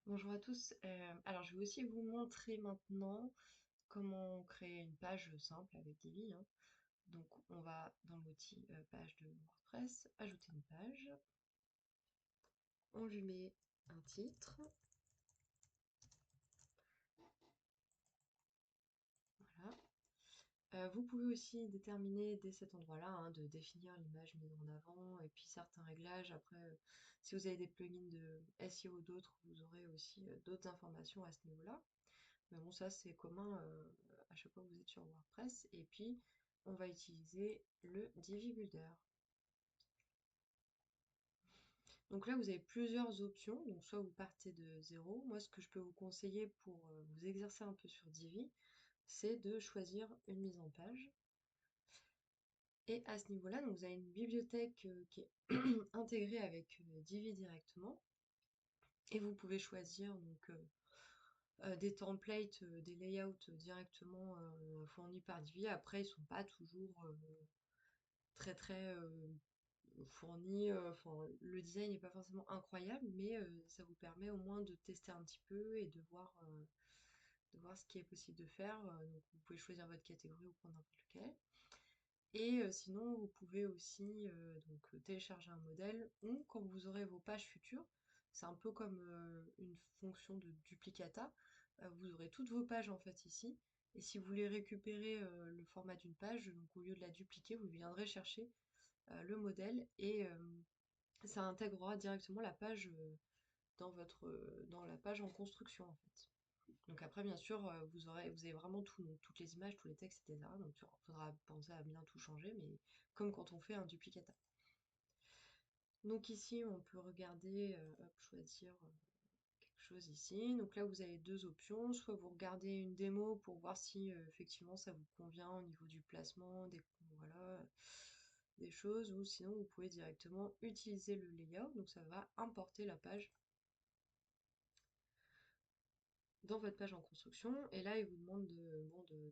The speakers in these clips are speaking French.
Bonjour à tous. Alors, je vais aussi vous montrer maintenant comment créer une page simple avec Divi, hein. Donc, on va dans l'outil page de WordPress, ajouter une page. On lui met un titre. Voilà. Vous pouvez aussi déterminer dès cet endroit-là, hein, de définir l'image mise en avant et puis certains réglages. Après, si vous avez des plugins de SEO ou d'autres, vous aurez aussi d'autres informations à ce niveau-là. Mais bon, ça c'est commun à chaque fois que vous êtes sur WordPress. Et puis, on va utiliser le Divi Builder. Donc là, vous avez plusieurs options. Donc soit vous partez de zéro. Moi, ce que je peux vous conseiller pour vous exercer un peu sur Divi, c'est de choisir une mise en page. Et à ce niveau-là, donc vous avez une bibliothèque qui est intégrée avec Divi directement. Et vous pouvez choisir donc des templates, des layouts directement fournis par Divi. Après, ils sont pas toujours très très fournis. Enfin, le design n'est pas forcément incroyable, mais ça vous permet au moins de tester un petit peu et de voir ce qui est possible de faire. Donc, vous pouvez choisir votre catégorie ou prendre n'importe lequel. Et sinon, vous pouvez aussi donc, télécharger un modèle ou quand vous aurez vos pages futures, c'est un peu comme une fonction de duplicata. Vous aurez toutes vos pages en fait ici. Et si vous voulez récupérer le format d'une page, donc au lieu de la dupliquer, vous viendrez chercher le modèle et ça intégrera directement la page dans la page en construction en fait. Donc après, bien sûr, vous avez vraiment tout, donc toutes les images, tous les textes, etc. Donc il faudra penser à bien tout changer, mais comme quand on fait un duplicata. Donc ici, on peut regarder, hop, choisir quelque chose ici. Donc là, vous avez deux options. Soit vous regardez une démo pour voir si effectivement ça vous convient au niveau du placement, voilà, des choses, ou sinon vous pouvez directement utiliser le layout. Donc ça va importer la page dans votre page en construction. Et là, il vous demande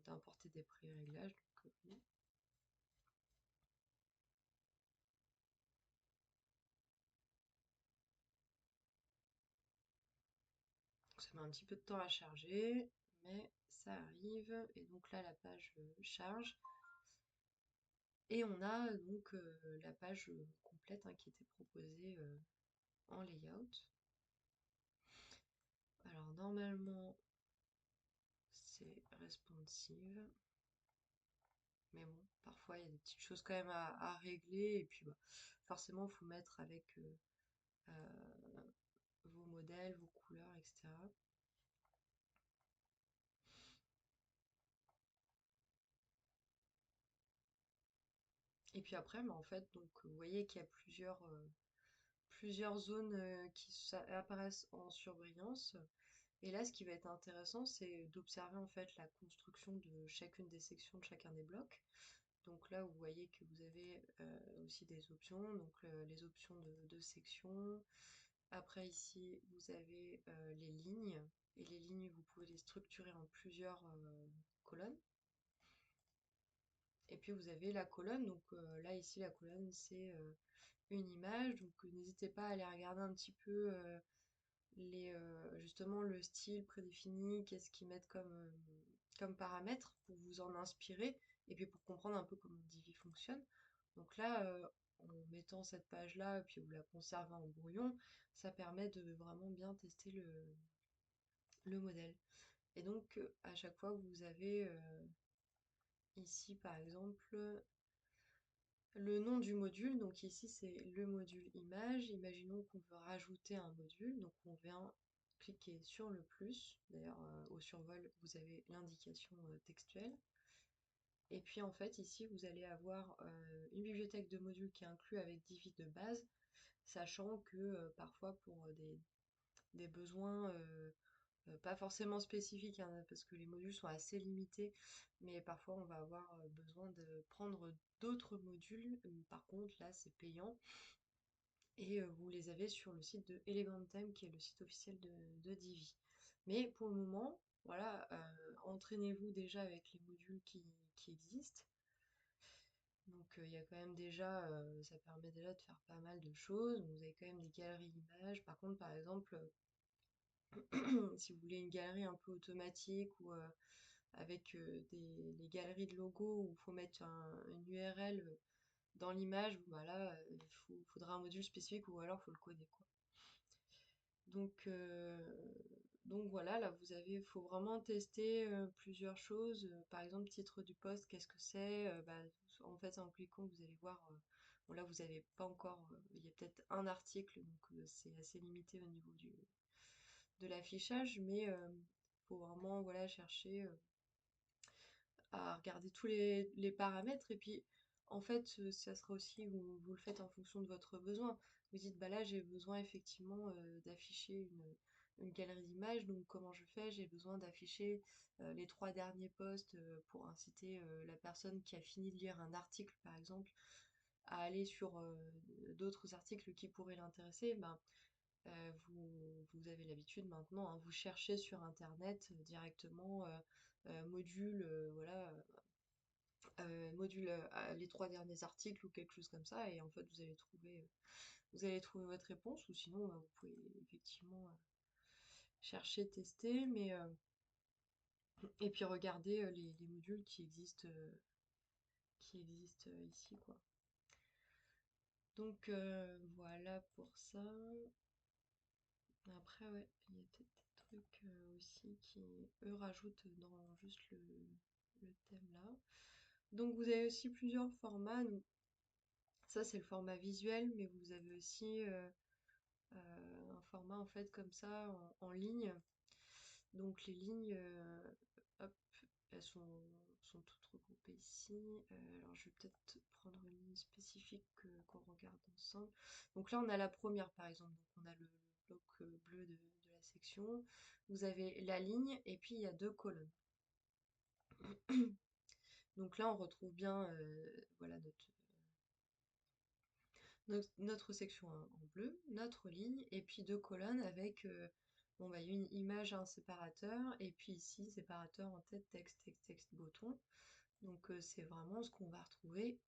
d'importer des pré-réglages. Ça met un petit peu de temps à charger, mais ça arrive. Et donc là, la page charge. Et on a donc la page complète, hein, qui était proposée en layout. Alors normalement, c'est responsive. Mais bon, parfois il y a des petites choses quand même à régler. Et puis bah, forcément, il faut mettre avec vos modèles, vos couleurs, etc. Et puis après, bah, en fait, donc, vous voyez qu'il y a plusieurs zones apparaissent en surbrillance. Et là, ce qui va être intéressant, c'est d'observer en fait la construction de chacune des sections de chacun des blocs. Donc là, vous voyez que vous avez aussi des options, donc les options de section. Après ici, vous avez les lignes. Et les lignes, vous pouvez les structurer en plusieurs colonnes. Et puis vous avez la colonne. Donc là, ici, la colonne, c'est une image. Donc n'hésitez pas à aller regarder un petit peu justement le style prédéfini, qu'est-ce qu'ils mettent comme paramètres pour vous en inspirer et puis pour comprendre un peu comment Divi fonctionne. Donc là, en mettant cette page-là et puis vous la conservez en brouillon, ça permet de vraiment bien tester le modèle. Et donc à chaque fois, vous avez ici par exemple le nom du module. Donc ici c'est le module image. Imaginons qu'on veut rajouter un module, donc on vient cliquer sur le plus. D'ailleurs au survol vous avez l'indication textuelle. Et puis en fait ici vous allez avoir une bibliothèque de modules qui est inclue avec Divi de base, sachant que parfois pour des besoins pas forcément spécifiques, hein, parce que les modules sont assez limités, mais parfois on va avoir besoin de prendre d'autres modules. Par contre, là, c'est payant. Et vous les avez sur le site de Elementem, qui est le site officiel de Divi. Mais pour le moment, voilà, entraînez-vous déjà avec les modules qui existent. Donc il y a quand même déjà, ça permet déjà de faire pas mal de choses. Vous avez quand même des galeries images. Par contre, par exemple, Si vous voulez une galerie un peu automatique ou avec les galeries de logos où il faut mettre une URL dans l'image, bah là, faudra un module spécifique ou alors il faut le coder, quoi. Donc, voilà, là faut vraiment tester plusieurs choses. Par exemple, titre du poste, qu'est-ce que c'est? Bah, en fait, en cliquant, vous allez voir. Bon, là, vous n'avez pas encore. Il y a peut-être un article, donc c'est assez limité au niveau de l'affichage, mais faut vraiment voilà chercher à regarder tous les paramètres. Et puis, en fait, ça sera aussi, vous le faites en fonction de votre besoin. Vous dites, bah là, j'ai besoin effectivement d'afficher une galerie d'images. Donc, comment je fais? J'ai besoin d'afficher les 3 derniers posts pour inciter la personne qui a fini de lire un article, par exemple, à aller sur d'autres articles qui pourraient l'intéresser. Ben, vous avez l'habitude maintenant, hein, vous cherchez sur Internet directement module, voilà, module les 3 derniers articles ou quelque chose comme ça, et en fait vous allez trouver votre réponse, ou sinon vous pouvez effectivement chercher, tester, mais et puis regarder les modules qui existent ici, quoi. Donc voilà pour ça. Après, ouais, il y a peut-être des trucs aussi qui, eux, rajoutent dans juste le thème là. Donc vous avez aussi plusieurs formats. Donc, ça, c'est le format visuel, mais vous avez aussi un format en fait comme ça en ligne. Donc les lignes, hop, elles sont toutes regroupées ici. Alors je vais peut-être prendre une ligne spécifique qu'on regarde ensemble. Donc là on a la première par exemple. Donc on a le bloc bleu de la section. Vous avez la ligne et puis il y a 2 colonnes. Donc là on retrouve bien voilà notre section en bleu, notre ligne, et puis 2 colonnes avec bon, bah, une image, un séparateur, et puis ici, séparateur en tête, texte, texte, texte, bouton. Donc c'est vraiment ce qu'on va retrouver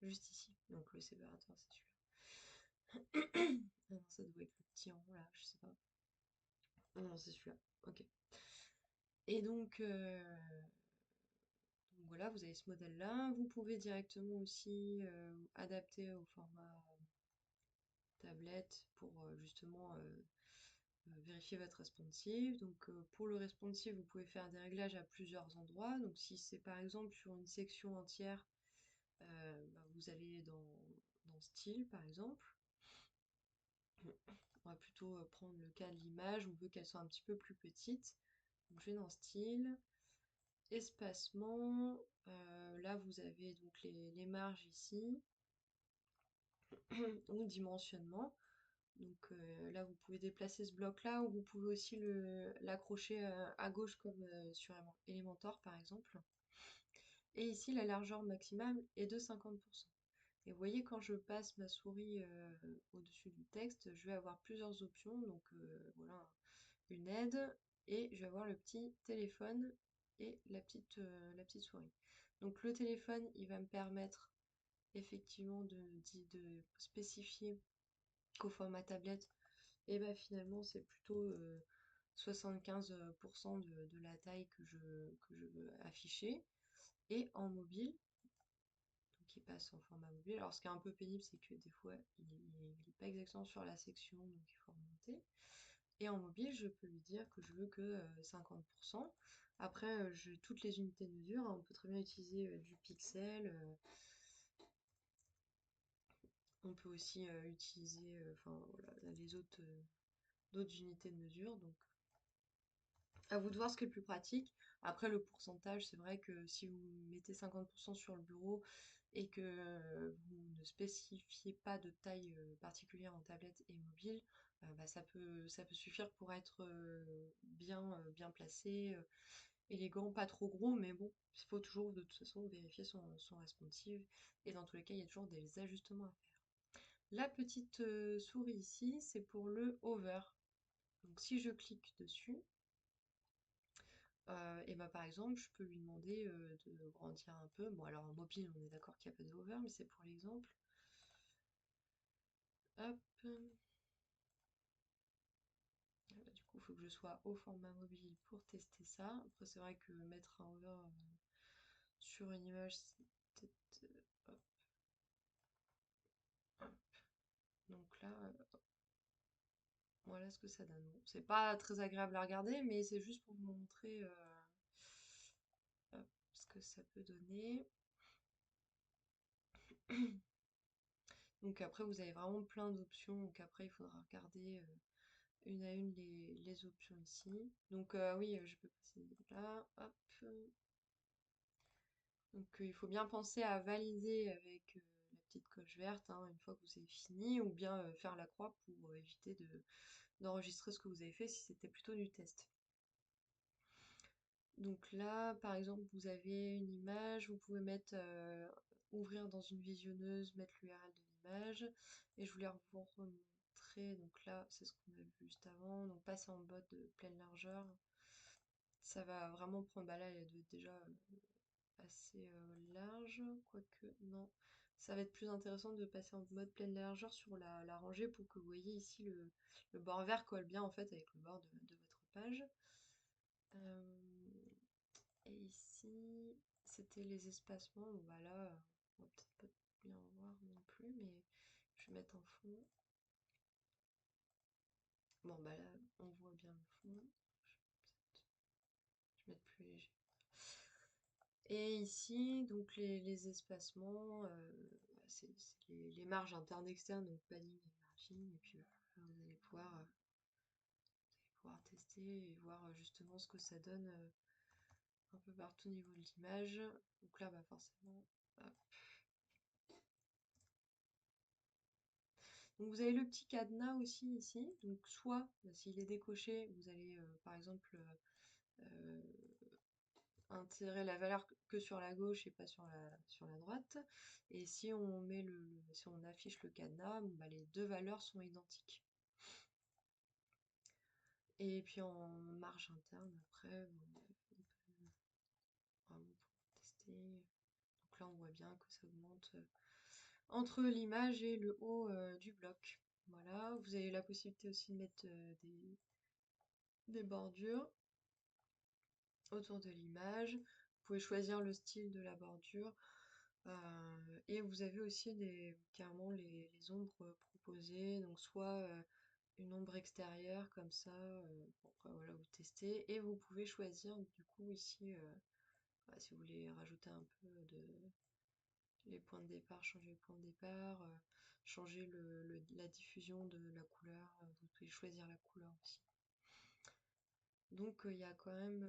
juste ici. Donc le séparateur, c'est celui-là. Ah non, ça doit être le petit en haut là, je sais pas. Ah non, c'est celui-là. Ok. Et donc voilà, vous avez ce modèle-là. Vous pouvez directement aussi adapter au format tablette pour justement vérifier votre responsive. Donc pour le responsive, vous pouvez faire des réglages à plusieurs endroits. Donc si c'est par exemple sur une section entière, bah, vous allez dans style par exemple. On va plutôt prendre le cas de l'image, on veut qu'elle soit un petit peu plus petite. Donc je vais dans style, espacement, là vous avez donc les marges ici, ou dimensionnement. Donc là, vous pouvez déplacer ce bloc-là, ou vous pouvez aussi l'accrocher à gauche comme sur Elementor par exemple. Et ici, la largeur maximale est de 50%. Et vous voyez, quand je passe ma souris au-dessus du texte, je vais avoir plusieurs options. Donc voilà, une aide, et je vais avoir le petit téléphone et la petite souris. Donc le téléphone, il va me permettre effectivement de spécifier qu'au format tablette, et bah finalement c'est plutôt 75% de la taille que je veux afficher. Et en mobile, donc il passe en format mobile. Alors ce qui est un peu pénible, c'est que des fois il n'est pas exactement sur la section, donc il faut remonter. Et en mobile, je peux lui dire que je veux que 50%. Après, j'ai toutes les unités de mesure, hein. On peut très bien utiliser du pixel. On peut aussi utiliser enfin, voilà, les d'autres unités de mesure. Donc à vous de voir ce qui est le plus pratique. Après, le pourcentage, c'est vrai que si vous mettez 50% sur le bureau et que vous ne spécifiez pas de taille particulière en tablette et mobile, bah, ça peut suffire pour être bien placé, élégant, pas trop gros, mais bon, il faut toujours de toute façon vérifier son responsive. Et dans tous les cas, il y a toujours des ajustements à faire. La petite souris ici, c'est pour le hover. Donc si je clique dessus, et bah par exemple, je peux lui demander de grandir un peu. Bon, alors en mobile, on est d'accord qu'il n'y a pas de hover, mais c'est pour l'exemple. Hop. Ah bah, du coup, il faut que je sois au format mobile pour tester ça. Après, c'est vrai que mettre un hover sur une image, c'est peut-être... hop, hop. Donc là, voilà ce que ça donne. Bon, c'est pas très agréable à regarder, mais c'est juste pour vous montrer hop, ce que ça peut donner. Donc après, vous avez vraiment plein d'options. Donc après, il faudra regarder une à une les options ici. Donc oui, je peux passer là. Hop. Donc il faut bien penser à valider avec la petite coche verte hein, une fois que vous avez fini, ou bien faire la croix pour éviter d'enregistrer ce que vous avez fait si c'était plutôt du test. Donc là, par exemple, vous avez une image, vous pouvez mettre ouvrir dans une visionneuse, mettre l'URL de l'image, et je voulais vous remontrer. Donc là, c'est ce qu'on a vu juste avant. Donc passer en mode de pleine largeur, ça va vraiment prendre. Bah là, elle doit être déjà assez large, quoique non. Ça va être plus intéressant de passer en mode pleine largeur sur la rangée pour que vous voyez ici le bord vert colle bien en fait avec le bord de votre page. Et ici, c'était les espacements. Bon, bah là, on va peut-être pas bien voir non plus, mais je vais mettre un fond. Bon, bah là, on voit bien le fond. Je vais mettre plus léger. Et ici, donc les espacements, c'est les marges internes externes, donc padding et margin. Et puis vous allez pouvoir tester et voir justement ce que ça donne un peu partout au niveau de l'image. Donc là, bah forcément, hop. Donc vous avez le petit cadenas aussi ici. Donc soit, s'il est décoché, vous allez par exemple euh, insérer la valeur que sur la gauche et pas sur la droite. Et si on met si on affiche le cadenas, bon, bah, les deux valeurs sont identiques. Et puis en marge interne, après, on peut vraiment pouvoir tester. Donc là, on voit bien que ça augmente entre l'image et le haut du bloc. Voilà, vous avez la possibilité aussi de mettre des bordures autour de l'image. Vous pouvez choisir le style de la bordure. Et vous avez aussi carrément les ombres proposées. Donc soit une ombre extérieure comme ça. Bon, après, voilà, vous testez. Et vous pouvez choisir du coup ici, bah, si vous voulez rajouter un peu les points de départ, changer les points de départ, changer la diffusion de la couleur. Vous pouvez choisir la couleur aussi. Donc il y a quand même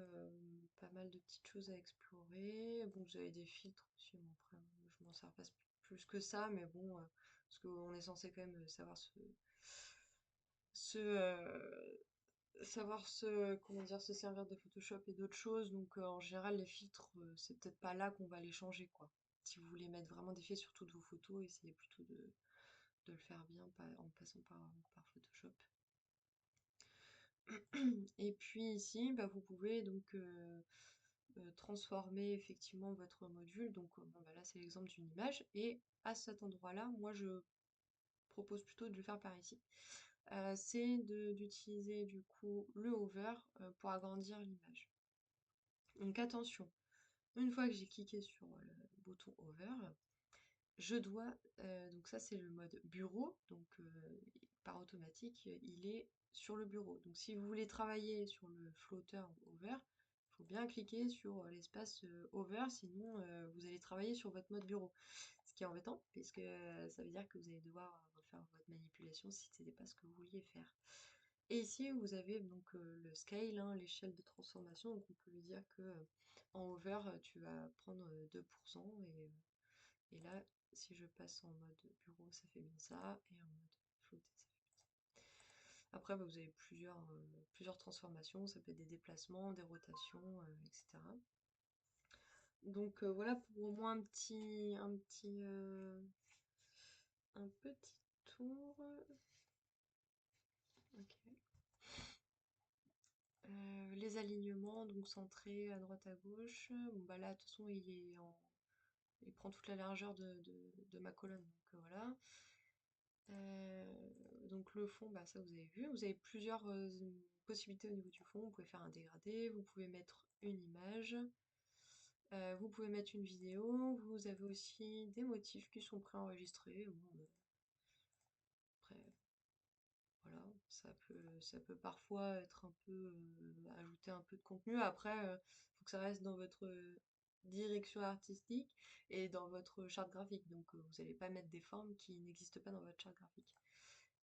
pas mal de petites choses à explorer. Bon, vous avez des filtres aussi, bon, après, je m'en sers pas plus que ça, mais bon, parce qu'on est censé quand même se, savoir comment dire, se servir de Photoshop et d'autres choses. Donc en général, les filtres, c'est peut-être pas là qu'on va les changer, quoi. Si vous voulez mettre vraiment des filtres sur toutes vos photos, essayez plutôt de le faire bien en passant par Photoshop. Et puis ici, bah, vous pouvez donc transformer effectivement votre module. Donc bon, bah, là, c'est l'exemple d'une image. Et à cet endroit-là, moi, je propose plutôt de le faire par ici. C'est d'utiliser du coup le hover pour agrandir l'image. Donc attention, une fois que j'ai cliqué sur le bouton hover, je dois, donc ça c'est le mode bureau, donc par automatique il est sur le bureau. Donc si vous voulez travailler sur le flotteur over, il faut bien cliquer sur l'espace over, sinon vous allez travailler sur votre mode bureau. Ce qui est embêtant, puisque ça veut dire que vous allez devoir refaire votre manipulation si ce n'était pas ce que vous vouliez faire. Et ici vous avez donc le scale, hein, l'échelle de transformation, donc on peut lui dire que en over tu vas prendre 2% et là, si je passe en mode bureau, ça fait bien ça, et en mode floaté, ça fait bien ça. Après, bah, vous avez plusieurs transformations, ça peut être des déplacements, des rotations, etc. Donc voilà pour au moins un petit tour. Ok. Les alignements, donc centrés à droite à gauche. Bon bah là, de toute façon, il prend toute la largeur de ma colonne, donc voilà. Donc le fond, bah ça vous avez vu. Vous avez plusieurs possibilités au niveau du fond. Vous pouvez faire un dégradé, vous pouvez mettre une image, vous pouvez mettre une vidéo. Vous avez aussi des motifs qui sont préenregistrés. Bon, après, voilà, ça peut parfois être un peu ajouter un peu de contenu. Après, faut que ça reste dans votre direction artistique et dans votre charte graphique. Donc, vous n'allez pas mettre des formes qui n'existent pas dans votre charte graphique.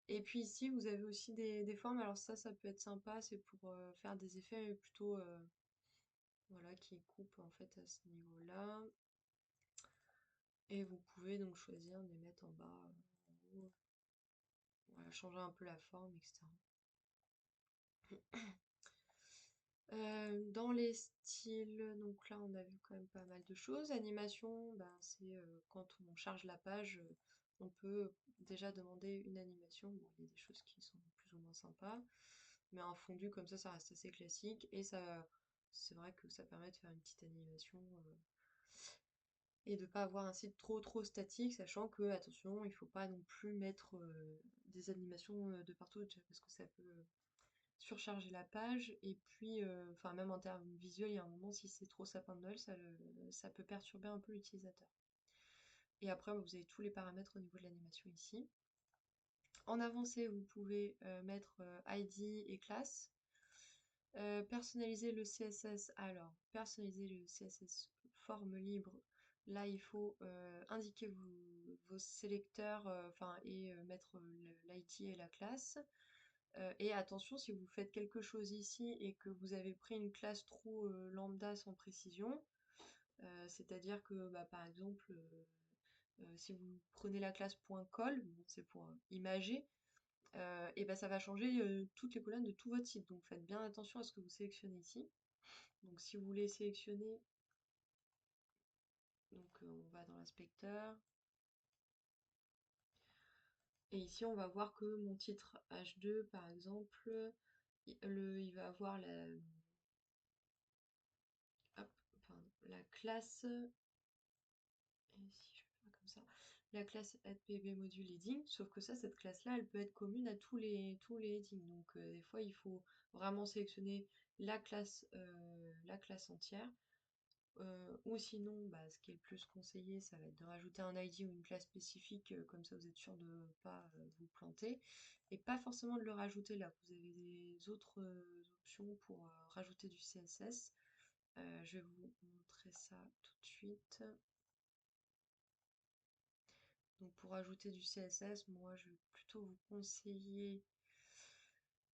Et puis ici, vous avez aussi des formes. Alors ça peut être sympa. C'est pour faire des effets plutôt, voilà, qui coupent en fait à ce niveau-là. Et vous pouvez donc choisir de les mettre en bas, en haut. Voilà, changer un peu la forme, etc. Dans les styles, donc là on a vu quand même pas mal de choses. Animation, ben, c'est quand on charge la page, on peut déjà demander une animation. Bon, il y a des choses qui sont plus ou moins sympas, mais un fondu comme ça reste assez classique et ça, c'est vrai que ça permet de faire une petite animation et de pas avoir un site trop statique, sachant que attention, il faut pas non plus mettre des animations de partout parce que ça peut surcharger la page et puis enfin même en termes visuels il y a un moment si c'est trop sapin de Noël ça peut perturber un peu l'utilisateur et après vous avez tous les paramètres au niveau de l'animation ici. En avancée vous pouvez mettre ID et classe. Personnaliser le CSS. Alors personnaliser le CSS forme libre, là il faut indiquer vos sélecteurs enfin et mettre l'ID et la classe. Et attention, si vous faites quelque chose ici et que vous avez pris une classe trop lambda sans précision, c'est-à-dire que bah, par exemple, si vous prenez la classe .col, bon, c'est pour imager, et ben ça va changer toutes les colonnes de tout votre site. Donc faites bien attention à ce que vous sélectionnez ici. Donc si vous voulez sélectionner, donc on va dans l'inspecteur. Et ici on va voir que mon titre H2 par exemple, il va avoir hop, pardon, la classe. Et si je fais comme ça, la classe AdPB module heading, sauf que ça, cette classe-là, elle peut être commune à tous les headings. Donc des fois, il faut vraiment sélectionner la classe entière. Ou sinon, bah, ce qui est le plus conseillé, ça va être de rajouter un ID ou une classe spécifique, comme ça vous êtes sûr de ne pas vous planter. Et pas forcément de le rajouter là. Vous avez des autres options pour rajouter du CSS. Je vais vous montrer ça tout de suite. Donc pour ajouter du CSS, moi je vais plutôt vous conseiller,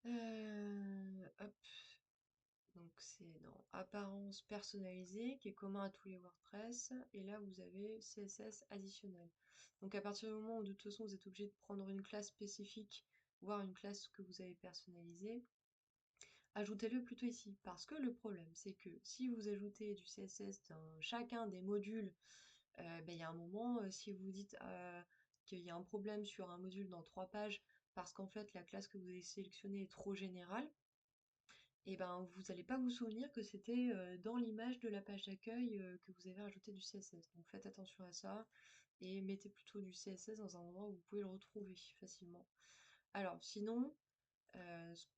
hop, donc c'est dans apparence personnalisée qui est commun à tous les WordPress et là vous avez CSS additionnel. Donc à partir du moment où de toute façon vous êtes obligé de prendre une classe spécifique, voire une classe que vous avez personnalisée, ajoutez-le plutôt ici parce que le problème c'est que si vous ajoutez du CSS dans chacun des modules, ben, il y a un moment, si vous dites qu'il y a un problème sur un module dans 3 pages parce qu'en fait la classe que vous avez sélectionnée est trop générale, et ben vous n'allez pas vous souvenir que c'était dans l'image de la page d'accueil que vous avez rajouté du CSS. Donc faites attention à ça et mettez plutôt du CSS dans un endroit où vous pouvez le retrouver facilement. Alors sinon,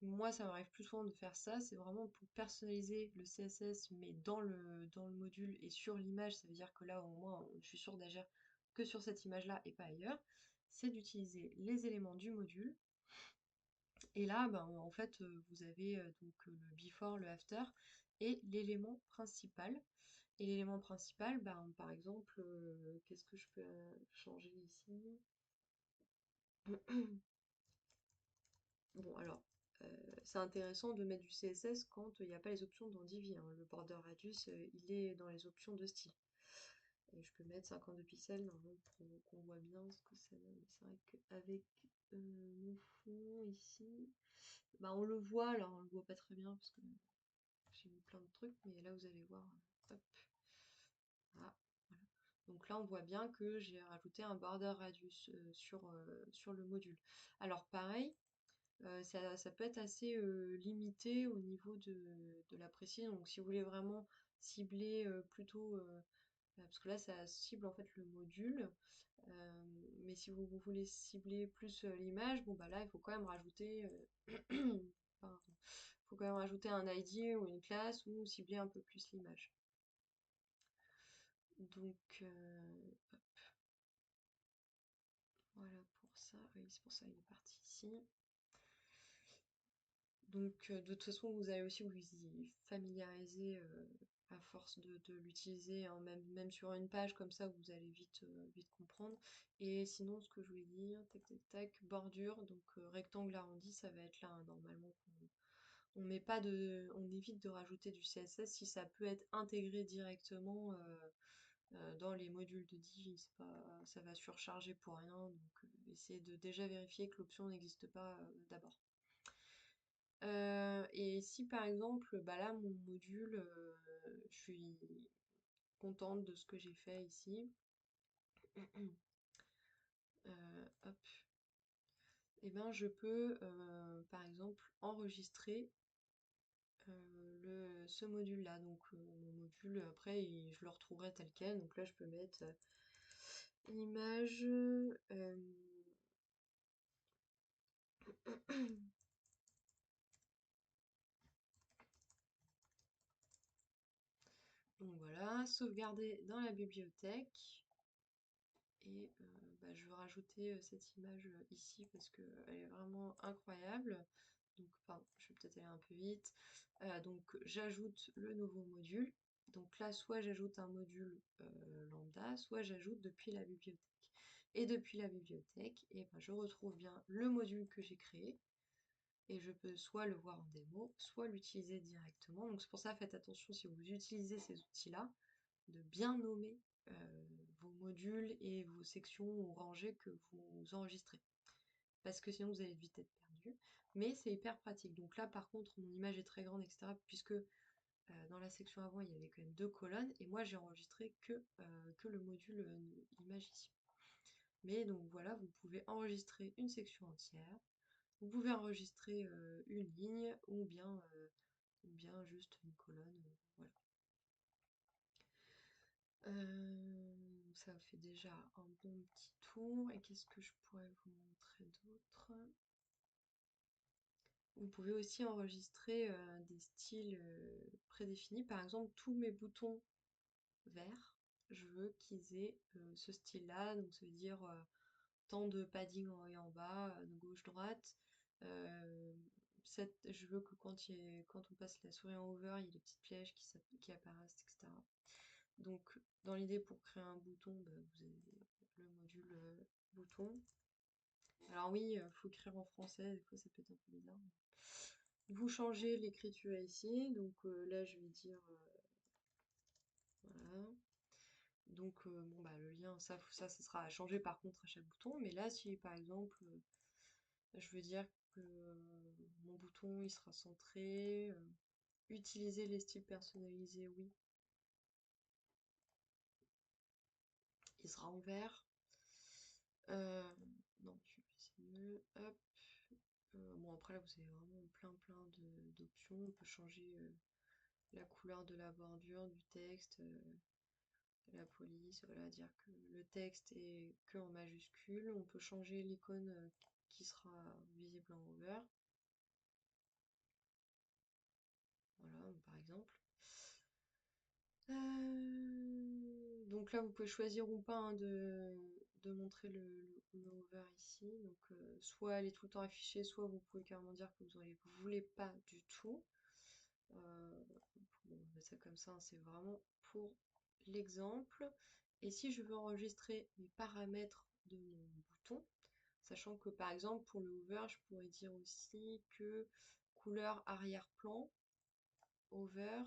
moi ça m'arrive plus souvent de faire ça, c'est vraiment pour personnaliser le CSS mais dans le module et sur l'image, ça veut dire que là au moins je suis sûre d'agir que sur cette image-là et pas ailleurs, c'est d'utiliser les éléments du module. Et là, ben, en fait, vous avez donc le before, le after et l'élément principal. Et l'élément principal, ben, par exemple, qu'est-ce que je peux changer ici? Bon, alors, c'est intéressant de mettre du CSS quand il n'y a pas les options dans Divi, hein. Le border radius, il est dans les options de style. Et je peux mettre 52 pixels normalement pour qu'on voit bien ce que ça donne. C'est vrai qu'avec mon fond ici, bah on le voit, alors on le voit pas très bien parce que j'ai mis plein de trucs, mais là vous allez voir. Hop. Ah, voilà. Donc là on voit bien que j'ai rajouté un border radius sur le module. Alors pareil, ça peut être assez limité au niveau de la précision. Donc si vous voulez vraiment cibler plutôt, parce que là ça cible en fait le module, mais si vous voulez cibler plus l'image, bon bah là il faut quand même rajouter, pardon, faut quand même rajouter un ID ou une classe ou cibler un peu plus l'image. Donc voilà pour ça. Oui, c'est pour ça qu'il est parti ici. Donc de toute façon, vous allez aussi vous y familiariser à force de l'utiliser, hein, même sur une page comme ça, vous allez vite comprendre. Et sinon, ce que je voulais dire, tac tac tac, bordure, donc rectangle arrondi, ça va être là, hein, normalement. On met pas on évite de rajouter du CSS si ça peut être intégré directement dans les modules de Divi. C'est pas, ça va surcharger pour rien, donc essayez de déjà vérifier que l'option n'existe pas d'abord. Et si par exemple, bah là mon module, je suis contente de ce que j'ai fait ici, hop, et ben je peux par exemple enregistrer ce module-là. Donc mon module, après, je le retrouverai tel quel. Donc là, je peux mettre image. Donc voilà, sauvegarder dans la bibliothèque. Et bah, je vais rajouter cette image ici parce qu'elle est vraiment incroyable. Donc, pardon, je vais peut-être aller un peu vite. Donc, j'ajoute le nouveau module. Donc là, soit j'ajoute un module lambda, soit j'ajoute depuis la bibliothèque. Et depuis la bibliothèque, et ben, je retrouve bien le module que j'ai créé. Et je peux soit le voir en démo, soit l'utiliser directement. Donc c'est pour ça, faites attention si vous utilisez ces outils-là, de bien nommer vos modules et vos sections ou rangées que vous enregistrez. Parce que sinon vous allez vite être perdu. Mais c'est hyper pratique. Donc là par contre mon image est très grande, etc. Puisque dans la section avant il y avait quand même 2 colonnes. Et moi j'ai enregistré que le module image ici. Mais donc voilà, vous pouvez enregistrer une section entière. Vous pouvez enregistrer une ligne ou bien juste une colonne. Voilà. Ça fait déjà un bon petit tour. Et qu'est-ce que je pourrais vous montrer d'autre? Vous pouvez aussi enregistrer des styles prédéfinis. Par exemple, tous mes boutons verts, je veux qu'ils aient ce style-là. Donc ça veut dire tant de padding en haut et en bas, gauche-droite. Je veux que quand on passe la souris en over, il y ait des petites flèches qui apparaissent, etc. Donc, dans l'idée, pour créer un bouton, bah, vous avez le module bouton. Alors oui, il faut écrire en français, des fois ça peut être un peu bizarre. Vous changez l'écriture ici, donc là je vais dire voilà. Donc bon bah le lien, ça sera à changer par contre à chaque bouton. Mais là, si par exemple je veux dire que mon bouton il sera centré, utiliser les styles personnalisés, oui, il sera en vert. Non, c'est mieux. Hop. Bon, après là, vous avez vraiment plein d'options. On peut changer la couleur de la bordure, du texte, de la police. Voilà, dire que le texte est que en majuscule. On peut changer l'icône qui sera visible en over. Voilà, par exemple. Donc là, vous pouvez choisir ou pas hein, de montrer le over ici. Donc, soit elle est tout le temps affichée, soit vous pouvez carrément dire que vous ne voulez pas du tout. Bon, on met ça comme ça, hein, c'est vraiment pour l'exemple. Et si je veux enregistrer les paramètres de mon bouton, sachant que par exemple pour le over, je pourrais dire aussi que couleur arrière-plan, over,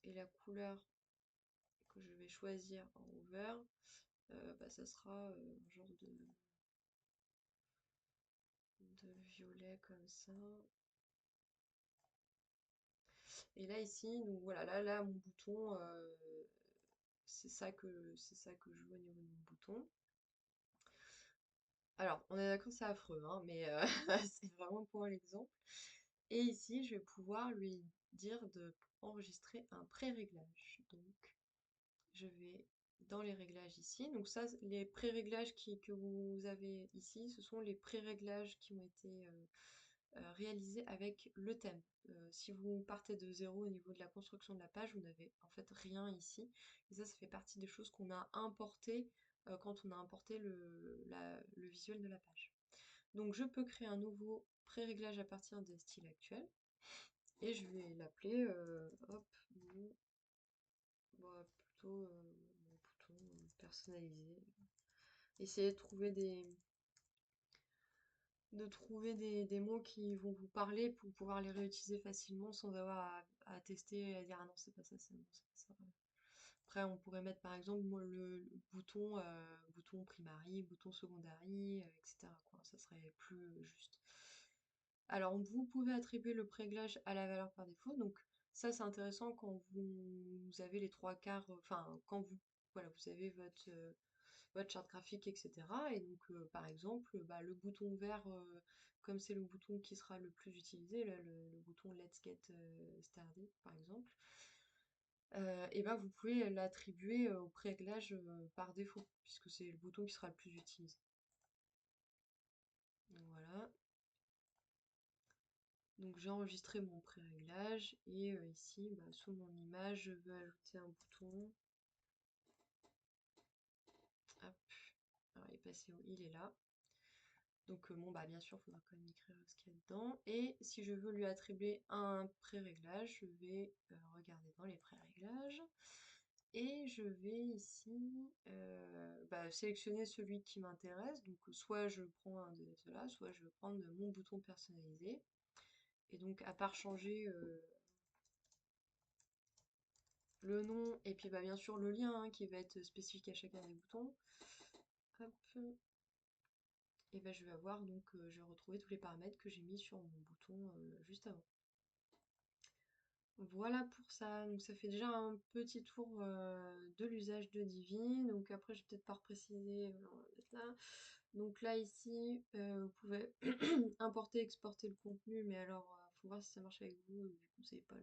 et la couleur que je vais choisir en over, bah, ça sera un genre de violet comme ça. Et là ici, donc voilà, là mon bouton, c'est ça que je veux au niveau de mon bouton. Alors, on est d'accord, c'est affreux, hein, mais c'est vraiment pour l'exemple. Et ici, je vais pouvoir lui dire de enregistrer un pré-réglage. Donc, je vais dans les réglages ici. Donc ça, les pré-réglages que vous avez ici, ce sont les pré-réglages qui ont été réalisé avec le thème. Si vous partez de zéro au niveau de la construction de la page, vous n'avez en fait rien ici. Et ça fait partie des choses qu'on a importées quand on a importé le visuel de la page. Donc je peux créer un nouveau pré-réglage à partir des styles actuels. Et je vais l'appeler, hop, plutôt mon bouton personnalisé. Essayer de trouver des mots qui vont vous parler pour pouvoir les réutiliser facilement sans avoir à tester et à dire ah non c'est pas ça, c'est non, c'est pas ça. Après on pourrait mettre par exemple moi, le bouton, bouton primary, bouton secondary, etc. quoi. Ça serait plus juste. Alors vous pouvez attribuer le préglage à la valeur par défaut. Donc ça c'est intéressant quand vous avez les trois quarts, enfin quand vous voilà, vous avez votre charte graphique, etc. Et donc, par exemple, bah, le bouton vert, comme c'est le bouton qui sera le plus utilisé, là, le bouton Let's Get Started, par exemple, et ben vous pouvez l'attribuer au pré-réglage par défaut, puisque c'est le bouton qui sera le plus utilisé. Donc, voilà. Donc j'ai enregistré mon pré-réglage et ici, bah, sous mon image, je veux ajouter un bouton. Hop. Alors il est passé où? Il est là. Donc bon bah bien sûr il faudra quand même écrire ce qu'il y a dedans. Et si je veux lui attribuer un pré-réglage, je vais regarder dans les pré-réglages. Et je vais ici bah, sélectionner celui qui m'intéresse. Donc soit je prends un de ceux-là, soit je vais prendre mon bouton personnalisé. Et donc à part changer le nom et puis bah, bien sûr le lien hein, qui va être spécifique à chacun des boutons. Hop. Et ben je vais avoir donc je vais retrouver tous les paramètres que j'ai mis sur mon bouton juste avant. Voilà pour ça, donc ça fait déjà un petit tour de l'usage de Divi. Donc après je vais peut-être pas repréciser, on va mettre là. Donc là ici vous pouvez importer, exporter le contenu, mais alors faut voir si ça marche avec vous, du coup vous savez pas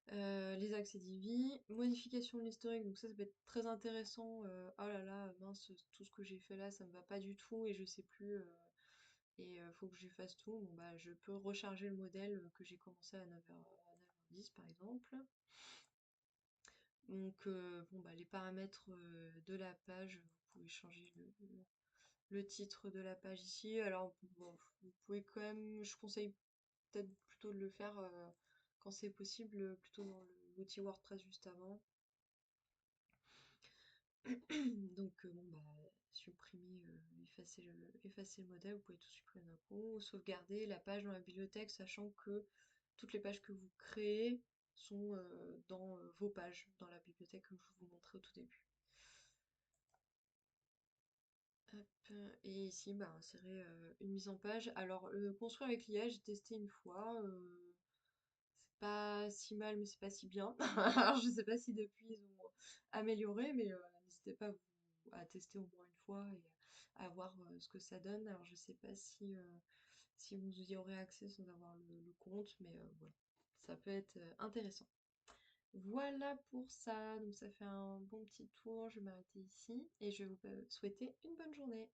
les accès Divi, modification de l'historique, donc ça peut être très intéressant. Oh là là, mince, tout ce que j'ai fait là, ça me va pas du tout et je sais plus. Et faut que j'efface tout. Bon bah je peux recharger le modèle que j'ai commencé à 9h10 par exemple. Donc bon bah les paramètres de la page, vous pouvez changer le titre de la page ici. Alors bon, vous pouvez quand même, je conseille peut-être plutôt de le faire quand c'est possible, plutôt dans l'outil WordPress juste avant. Donc bon bah supprimer, effacer le modèle, vous pouvez tout supprimer d'un coup, sauvegarder la page dans la bibliothèque, sachant que toutes les pages que vous créez sont dans vos pages, dans la bibliothèque que je vous montrais au tout début. Hop, et ici bah insérer une mise en page. Alors construire avec l'IA, j'ai testé une fois, c'est pas si mal mais c'est pas si bien. Alors je sais pas si depuis ils ont amélioré, mais n'hésitez pas à tester au moins une fois et à voir ce que ça donne. Alors je sais pas si vous y aurez accès sans avoir le compte, mais voilà, ça peut être intéressant. Voilà pour ça, donc ça fait un bon petit tour, je vais m'arrêter ici et je vais vous souhaiter une bonne journée.